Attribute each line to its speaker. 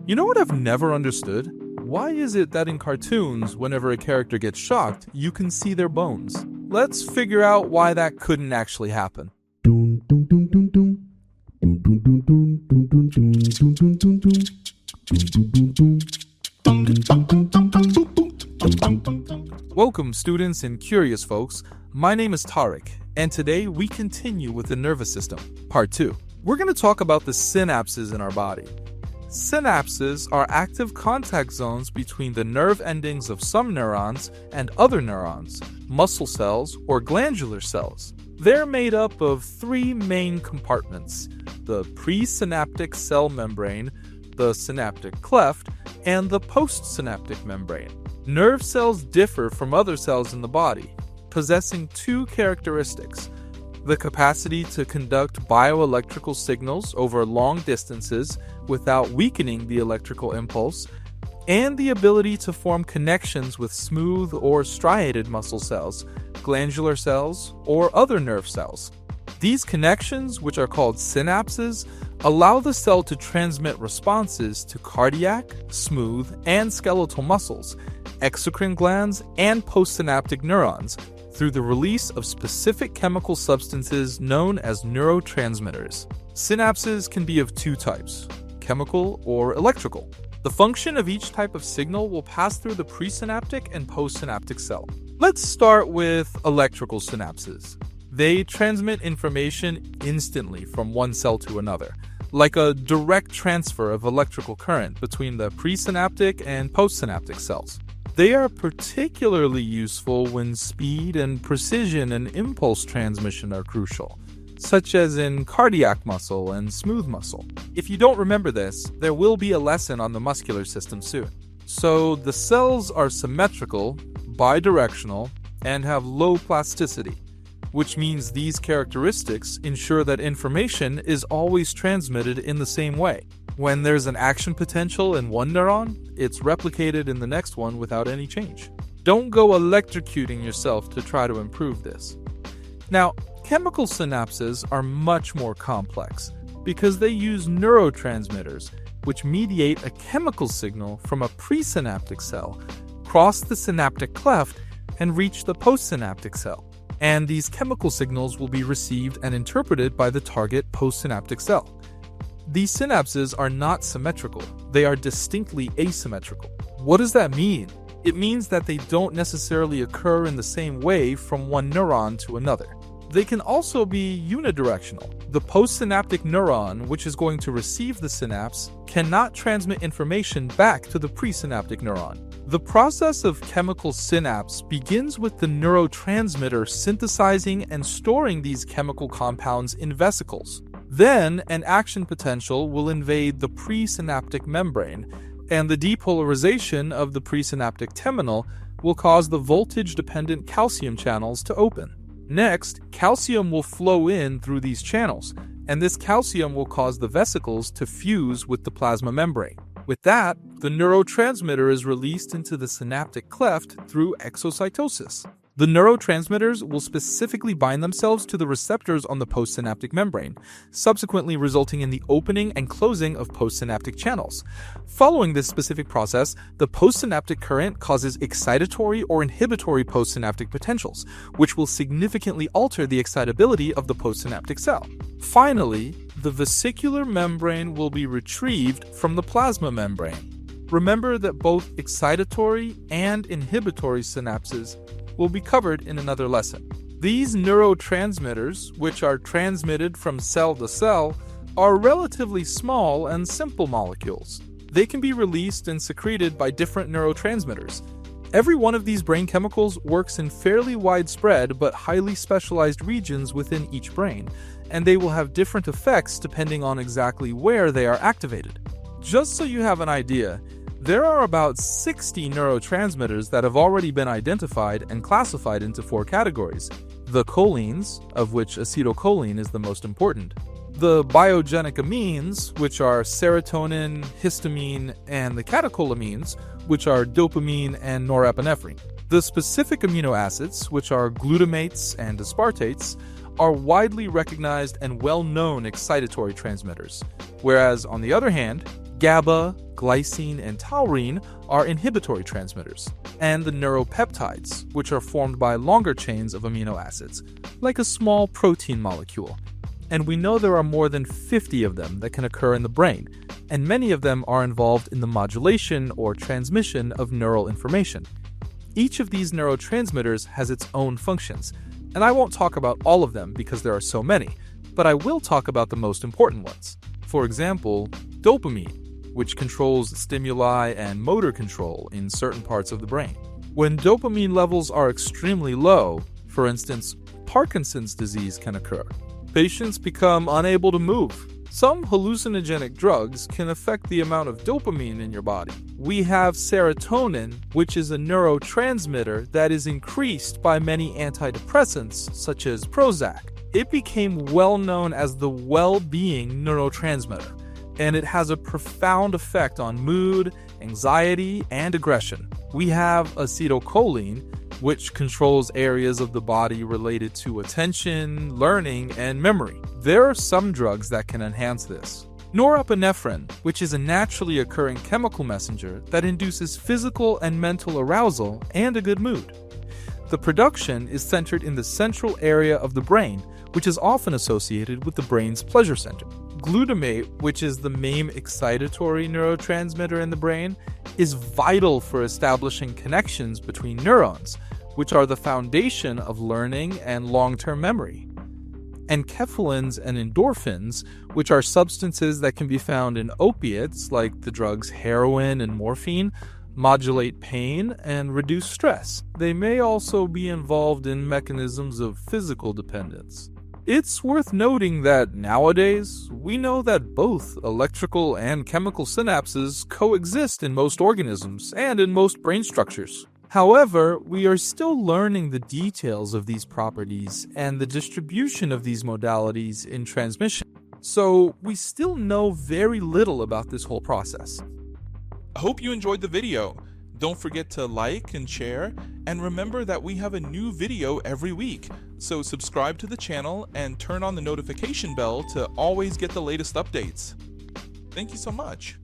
Speaker 1: You know what I've never understood? Why is it that in cartoons, whenever a character gets shocked, you can see their bones? Let's figure out why that couldn't actually happen. Welcome, students and curious folks. My name is Tariq, and today we continue with the nervous system, part 2. We're going to talk about the synapses in our body. Synapses are active contact zones between the nerve endings of some neurons and other neurons, muscle cells, or glandular cells. They're made up of 3 main compartments: the presynaptic cell membrane, the synaptic cleft, and the postsynaptic membrane. Nerve cells differ from other cells in the body, possessing 2 characteristics: the capacity to conduct bioelectrical signals over long distances without weakening the electrical impulse, and the ability to form connections with smooth or striated muscle cells, glandular cells, or other nerve cells. These connections, which are called synapses, allow the cell to transmit responses to cardiac, smooth, and skeletal muscles, exocrine glands, and postsynaptic neurons through the release of specific chemical substances known as neurotransmitters. Synapses can be of 2 types: chemical or electrical. The function of each type of signal will pass through the presynaptic and postsynaptic cell. Let's start with electrical synapses. They transmit information instantly from one cell to another, like a direct transfer of electrical current between the presynaptic and postsynaptic cells. They are particularly useful when speed and precision and impulse transmission are crucial, such as in cardiac muscle and smooth muscle. If you don't remember this, there will be a lesson on the muscular system soon. So the cells are symmetrical, bidirectional, and have low plasticity, which means these characteristics ensure that information is always transmitted in the same way. When there's an action potential in one neuron, it's replicated in the next one without any change. Don't go electrocuting yourself to try to improve this. Now, chemical synapses are much more complex because they use neurotransmitters, which mediate a chemical signal from a presynaptic cell, cross the synaptic cleft, and reach the postsynaptic cell. And these chemical signals will be received and interpreted by the target postsynaptic cell. These synapses are not symmetrical, they are distinctly asymmetrical. What does that mean? It means that they don't necessarily occur in the same way from one neuron to another. They can also be unidirectional. The postsynaptic neuron, which is going to receive the synapse, cannot transmit information back to the presynaptic neuron. The process of chemical synapse begins with the neurotransmitter synthesizing and storing these chemical compounds in vesicles. Then, an action potential will invade the presynaptic membrane, and the depolarization of the presynaptic terminal will cause the voltage-dependent calcium channels to open. Next, calcium will flow in through these channels, and this calcium will cause the vesicles to fuse with the plasma membrane. With that, the neurotransmitter is released into the synaptic cleft through exocytosis. The neurotransmitters will specifically bind themselves to the receptors on the postsynaptic membrane, subsequently resulting in the opening and closing of postsynaptic channels. Following this specific process, the postsynaptic current causes excitatory or inhibitory postsynaptic potentials, which will significantly alter the excitability of the postsynaptic cell. Finally, the vesicular membrane will be retrieved from the plasma membrane. Remember that both excitatory and inhibitory synapses will be covered in another lesson. These neurotransmitters, which are transmitted from cell to cell, are relatively small and simple molecules. They can be released and secreted by different neurotransmitters. Every one of these brain chemicals works in fairly widespread but highly specialized regions within each brain, and they will have different effects depending on exactly where they are activated. Just so you have an idea, there are about 60 neurotransmitters that have already been identified and classified into 4 categories: the cholines, of which acetylcholine is the most important; the biogenic amines, which are serotonin, histamine, and the catecholamines, which are dopamine and norepinephrine. The specific amino acids, which are glutamates and aspartates, are widely recognized and well-known excitatory transmitters, whereas, on the other hand, GABA, glycine, and taurine are inhibitory transmitters, and the neuropeptides, which are formed by longer chains of amino acids, like a small protein molecule. And we know there are more than 50 of them that can occur in the brain, and many of them are involved in the modulation or transmission of neural information. Each of these neurotransmitters has its own functions, and I won't talk about all of them because there are so many, but I will talk about the most important ones. For example, dopamine, which controls stimuli and motor control in certain parts of the brain. When dopamine levels are extremely low, for instance, Parkinson's disease can occur. Patients become unable to move. Some hallucinogenic drugs can affect the amount of dopamine in your body. We have serotonin, which is a neurotransmitter that is increased by many antidepressants, such as Prozac. It became well known as the well-being neurotransmitter, and it has a profound effect on mood, anxiety, and aggression. We have acetylcholine, which controls areas of the body related to attention, learning, and memory. There are some drugs that can enhance this. Norepinephrine, which is a naturally occurring chemical messenger that induces physical and mental arousal and a good mood. The production is centered in the central area of the brain, which is often associated with the brain's pleasure center. Glutamate, which is the main excitatory neurotransmitter in the brain, is vital for establishing connections between neurons, which are the foundation of learning and long-term memory. Enkephalins and endorphins, which are substances that can be found in opiates like the drugs heroin and morphine, modulate pain and reduce stress. They may also be involved in mechanisms of physical dependence. It's worth noting that nowadays, we know that both electrical and chemical synapses coexist in most organisms and in most brain structures. However, we are still learning the details of these properties and the distribution of these modalities in transmission. So, we still know very little about this whole process.
Speaker 2: I hope you enjoyed the video. Don't forget to like and share, and remember that we have a new video every week. So subscribe to the channel and turn on the notification bell to always get the latest updates. Thank you so much.